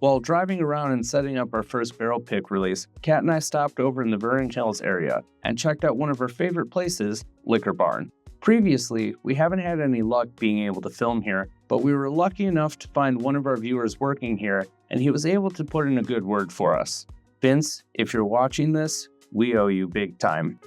While driving around and setting up our first barrel pick release, Kat and I stopped over in the Vernon Hills area and checked out one of our favorite places, Liquor Barn. Previously, we haven't had any luck being able to film here, but we were lucky enough to find one of our viewers working here, and he was able to put in a good word for us. Vince, if you're watching this, we owe you big time.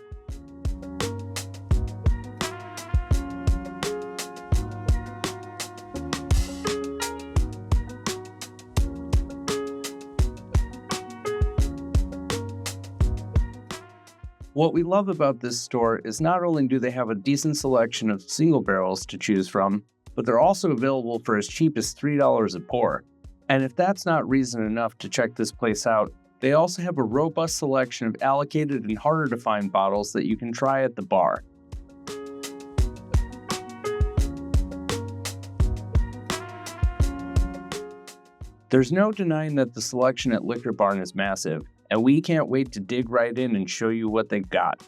What we love about this store is not only do they have a decent selection of single barrels to choose from, but they're also available for as cheap as $3 a pour. And if that's not reason enough to check this place out, they also have a robust selection of allocated and harder to find bottles that you can try at the bar. There's no denying that the selection at Liquor Barn is massive, and we can't wait to dig right in and show you what they've got.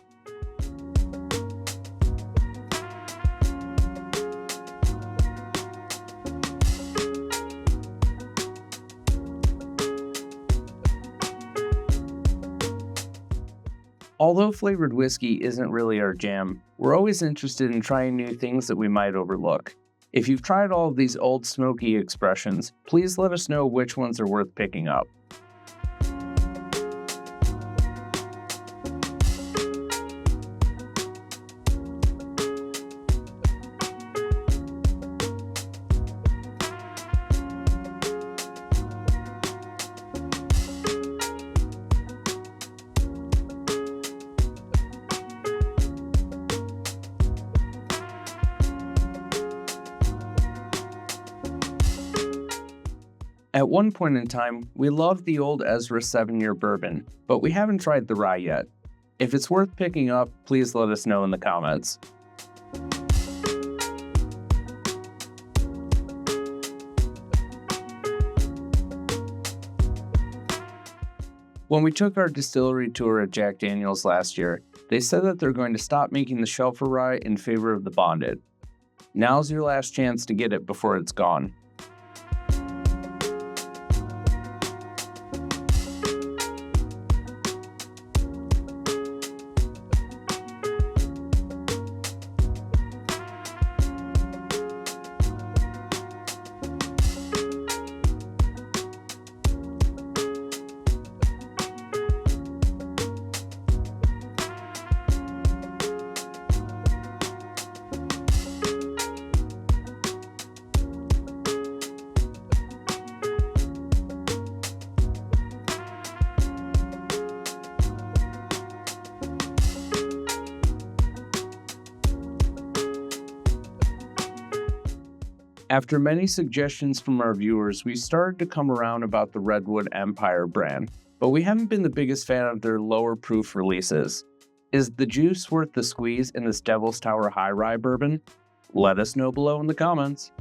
Although flavored whiskey isn't really our jam, we're always interested in trying new things that we might overlook. If you've tried all of these old smoky expressions, please let us know which ones are worth picking up. At one point in time, we loved the old Ezra 7-year bourbon, but we haven't tried the rye yet. If it's worth picking up, please let us know in the comments. When we took our distillery tour at Jack Daniel's last year, they said that they're going to stop making the Shelfer Rye in favor of the Bonded. Now's your last chance to get it before it's gone. After many suggestions from our viewers, we started to come around about the Redwood Empire brand, but we haven't been the biggest fan of their lower proof releases. Is the juice worth the squeeze in this Devil's Tower High Rye bourbon? Let us know below in the comments.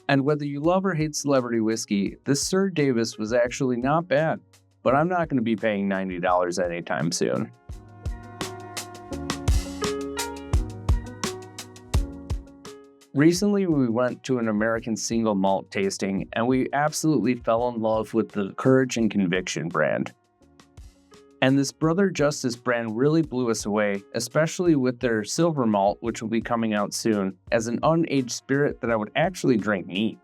And whether you love or hate celebrity whiskey, this Sir Davis was actually not bad, but I'm not going to be paying $90 anytime soon. Recently, we went to an American single malt tasting, and we absolutely fell in love with the Courage and Conviction brand. And this Brother Justice brand really blew us away, especially with their silver malt, which will be coming out soon, as an unaged spirit that I would actually drink neat.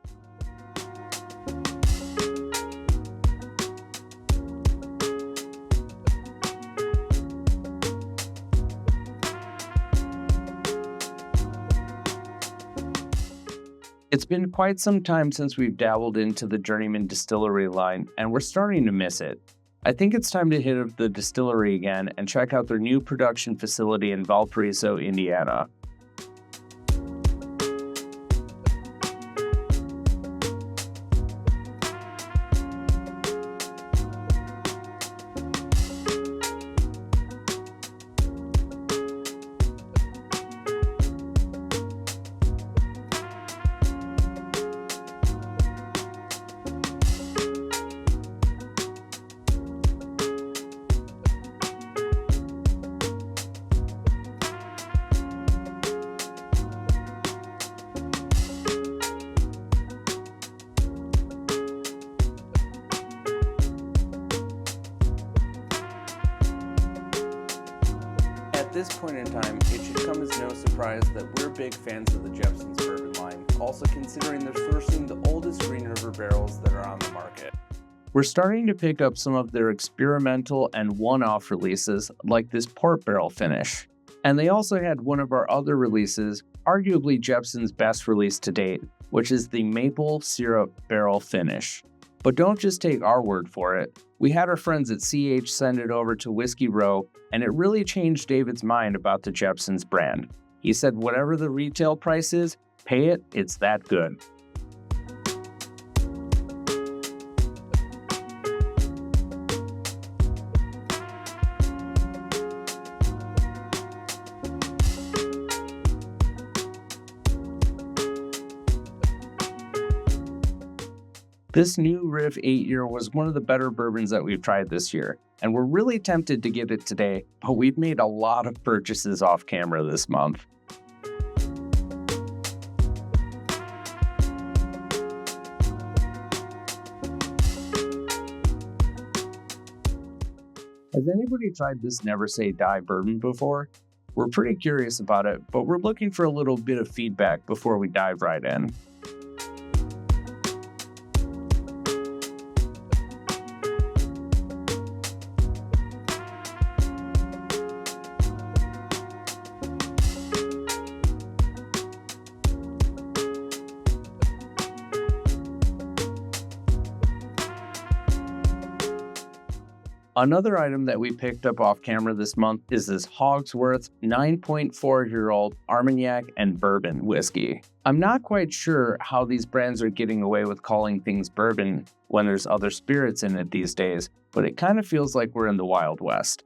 It's been quite some time since we've dabbled into the Journeyman Distillery line, and we're starting to miss it. I think it's time to hit up the distillery again and check out their new production facility in Valparaiso, Indiana. this point in time, it should come as no surprise that we're big fans of the Jeppson's bourbon line, also considering they're sourcing the oldest Green River barrels that are on the market. We're starting to pick up some of their experimental and one-off releases, like this port barrel finish. And they also had one of our other releases, arguably Jeppson's best release to date, which is the maple syrup barrel finish. But don't just take our word for it. We had our friends at CH send it over to Whiskey Row, and it really changed David's mind about the Jeppson's brand. He said whatever the retail price is, pay it, it's that good. This new Riff 8-year was one of the better bourbons that we've tried this year, and we're really tempted to get it today, but we've made a lot of purchases off camera this month. Has anybody tried this Never Say Die bourbon before? We're pretty curious about it, but we're looking for a little bit of feedback before we dive right in. Another item that we picked up off camera this month is this Hogsworth 9.4-year-old Armagnac and Bourbon whiskey. I'm not quite sure how these brands are getting away with calling things bourbon when there's other spirits in it these days, but it kind of feels like we're in the Wild West.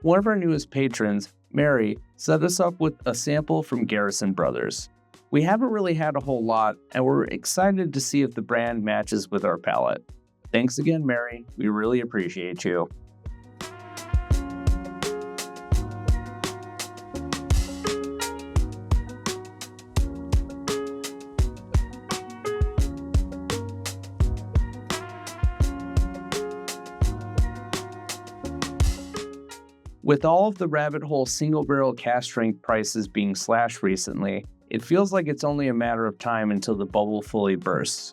One of our newest patrons, Mary, set us up with a sample from Garrison Brothers. We haven't really had a whole lot, and we're excited to see if the brand matches with our palate. Thanks again, Mary. We really appreciate you. With all of the Rabbit Hole single barrel cask strength prices being slashed recently, it feels like it's only a matter of time until the bubble fully bursts.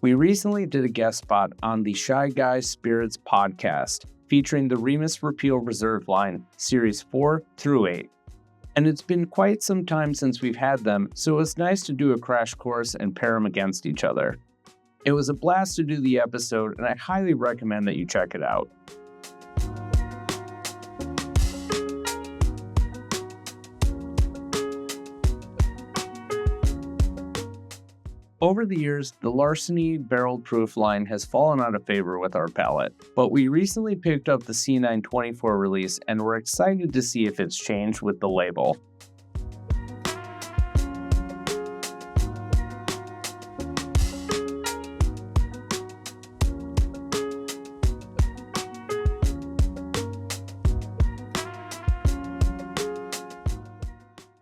We recently did a guest spot on the Shy Guys Spirits podcast, featuring the Remus Repeal Reserve line, Series 4 through 8. And it's been quite some time since we've had them, so it was nice to do a crash course and pair them against each other. It was a blast to do the episode, and I highly recommend that you check it out. Over the years, the Larceny barreled proof line has fallen out of favor with our palate, but we recently picked up the C924 release and we're excited to see if it's changed with the label.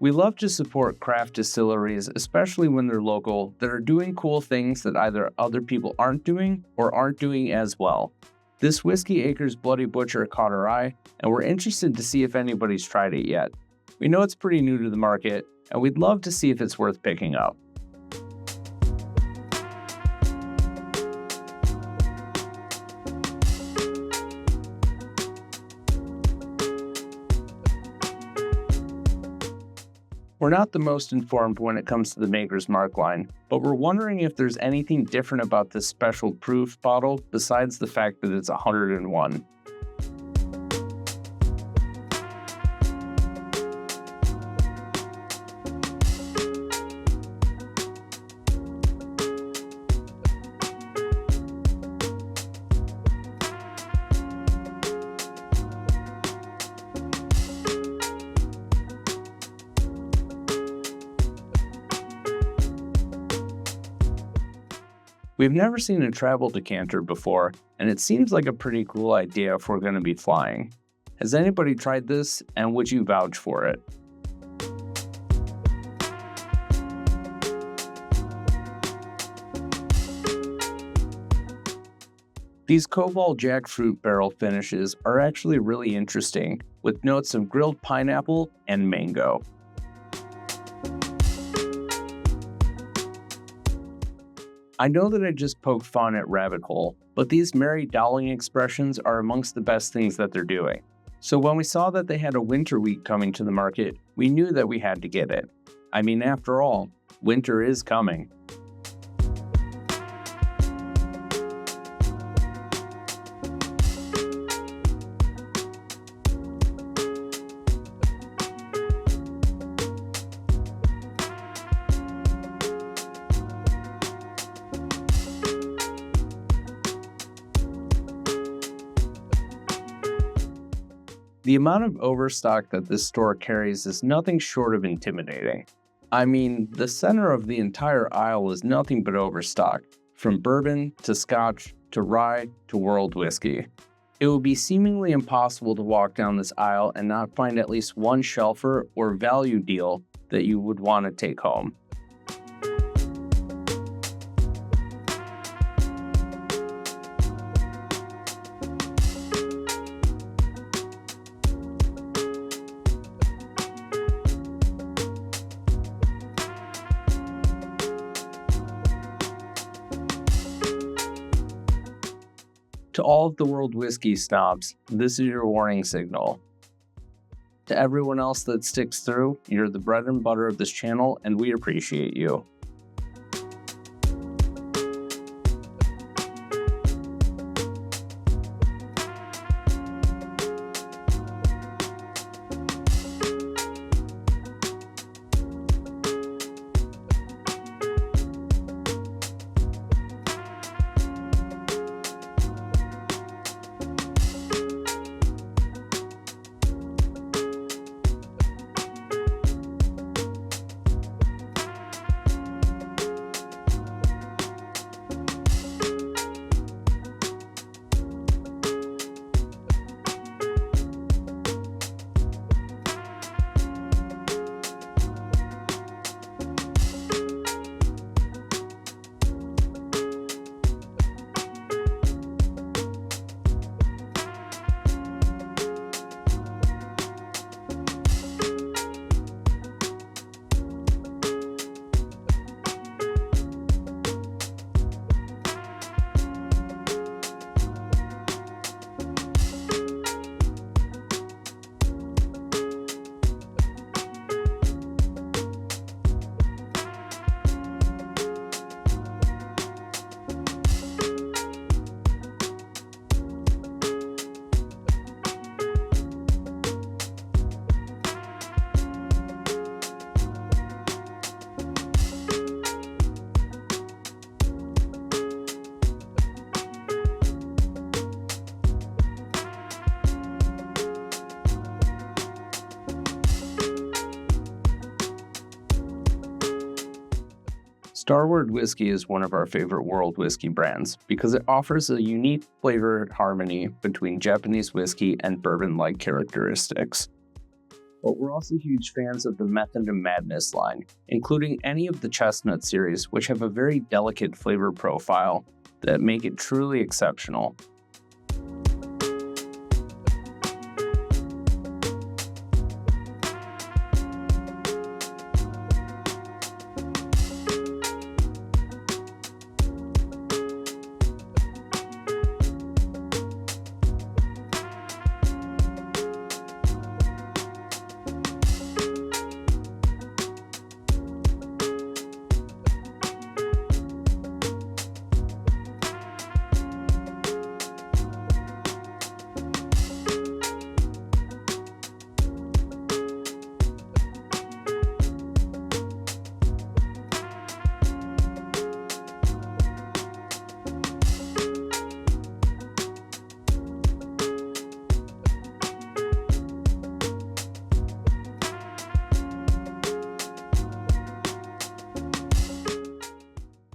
We love to support craft distilleries, especially when they're local, that are doing cool things that either other people aren't doing or aren't doing as well. This Whiskey Acres Bloody Butcher caught our eye, and we're interested to see if anybody's tried it yet. We know it's pretty new to the market, and we'd love to see if it's worth picking up. We're not the most informed when it comes to the Maker's Mark line, but we're wondering if there's anything different about this special proof bottle besides the fact that it's 101. We've never seen a travel decanter before, and it seems like a pretty cool idea if we're going to be flying. Has anybody tried this, and would you vouch for it? These Koval jackfruit barrel finishes are actually really interesting, with notes of grilled pineapple and mango. I know that I just poked fun at Rabbit Hole, but these merry dowling expressions are amongst the best things that they're doing. So when we saw that they had a winter wheat coming to the market, we knew that we had to get it. I mean, after all, winter is coming. The amount of overstock that this store carries is nothing short of intimidating. I mean, the center of the entire aisle is nothing but overstock, from bourbon to scotch to rye to world whiskey. It would be seemingly impossible to walk down this aisle and not find at least one shelfer or value deal that you would want to take home. To all of the world whiskey snobs, this is your warning signal. To everyone else that sticks through, you're the bread and butter of this channel, and we appreciate you. Starward Whiskey is one of our favorite world whiskey brands because it offers a unique flavor harmony between Japanese whiskey and bourbon-like characteristics. But we're also huge fans of the Method and Madness line, including any of the Chestnut series, which have a very delicate flavor profile that make it truly exceptional.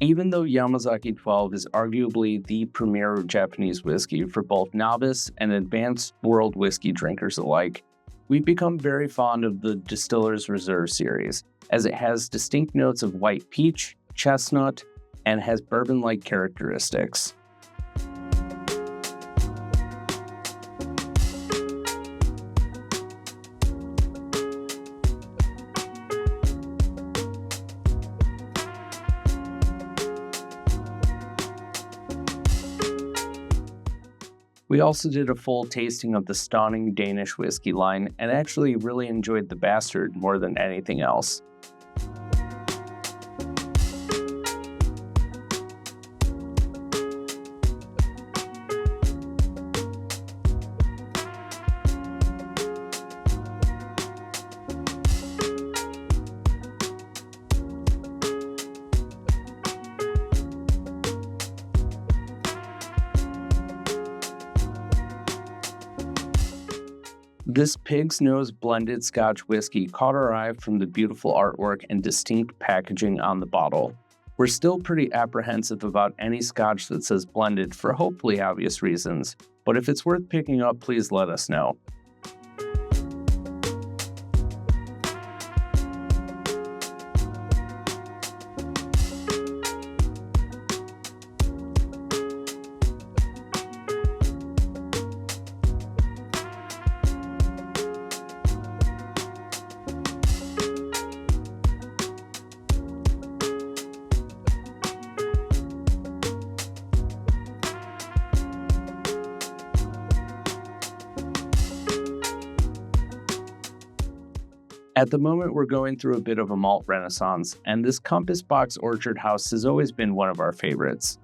Even though Yamazaki 12 is arguably the premier Japanese whiskey for both novice and advanced world whiskey drinkers alike, we've become very fond of the Distiller's Reserve series, as it has distinct notes of white peach, chestnut, and has bourbon-like characteristics. We also did a full tasting of the Stauning Danish whiskey line and actually really enjoyed the Bastard more than anything else. This Pig's Nose blended Scotch whiskey caught our eye from the beautiful artwork and distinct packaging on the bottle. We're still pretty apprehensive about any Scotch that says blended for hopefully obvious reasons, but if it's worth picking up, please let us know. At the moment, we're going through a bit of a malt renaissance, and this Compass Box Orchard House has always been one of our favorites.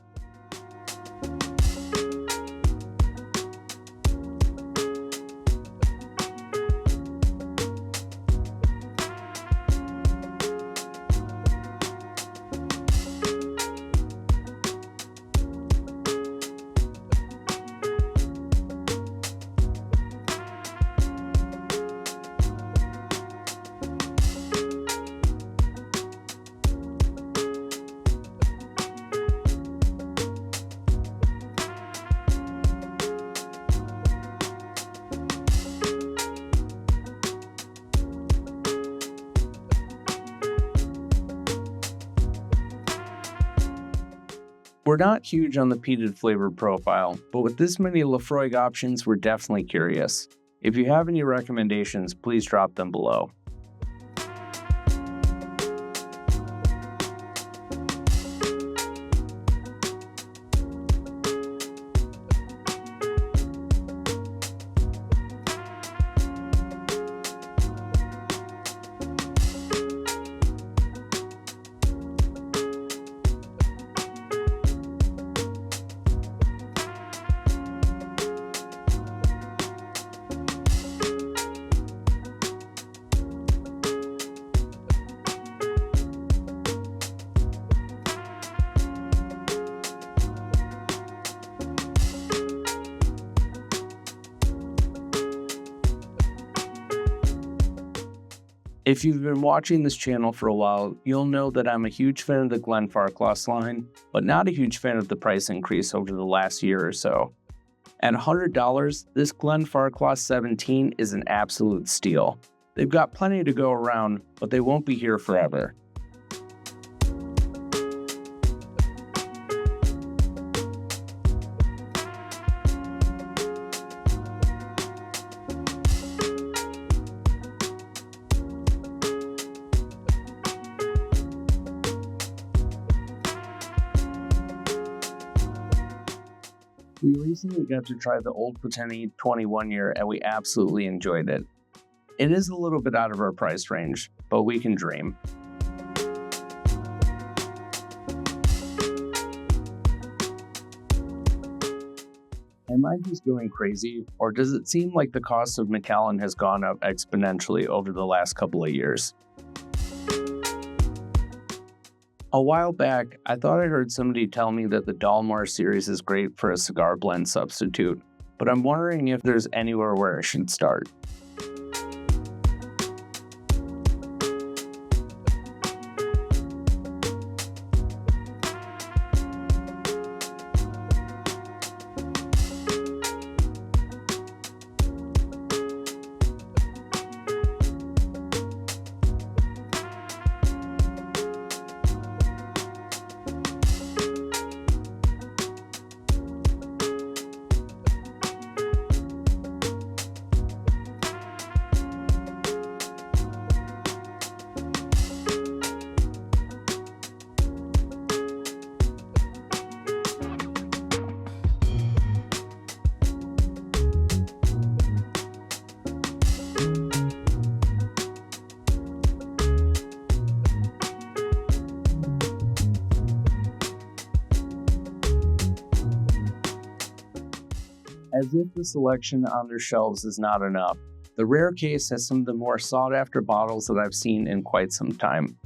We're not huge on the peated flavor profile, but with this many Laphroaig options, we're definitely curious. If you have any recommendations, please drop them below. If you've been watching this channel for a while, you'll know that I'm a huge fan of the Glenfarclas line, but not a huge fan of the price increase over the last year or so. At $100, this Glenfarclas 17 is an absolute steal. They've got plenty to go around, but they won't be here forever. We recently got to try the Old Quaternary 21 year and we absolutely enjoyed it. It is a little bit out of our price range, but we can dream. Am I just going crazy, or does it seem like the cost of Macallan has gone up exponentially over the last couple of years? A while back, I thought I heard somebody tell me that the Dalmore series is great for a cigar blend substitute, but I'm wondering if there's anywhere where I should start. As if the selection on their shelves is not enough, the Rare Case has some of the more sought-after bottles that I've seen in quite some time.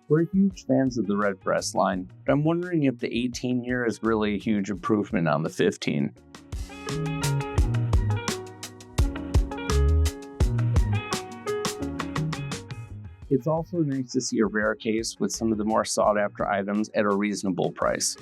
We're huge fans of the Red Press line, but I'm wondering if the 18 year is really a huge improvement on the 15. It's also nice to see a Rare Case with some of the more sought after items at a reasonable price.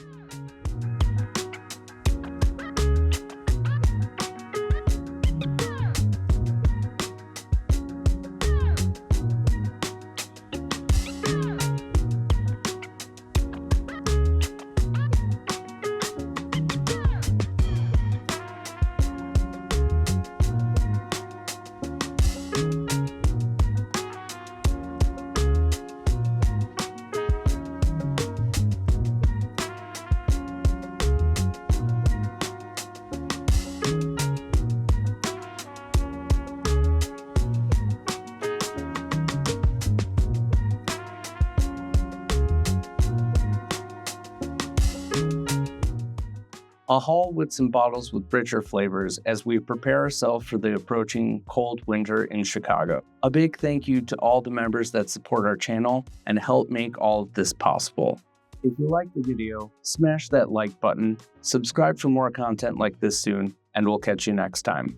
A haul with some bottles with richer flavors as we prepare ourselves for the approaching cold winter in Chicago. A big thank you to all the members that support our channel and help make all of this possible. If you liked the video, smash that like button, subscribe for more content like this soon, and we'll catch you next time.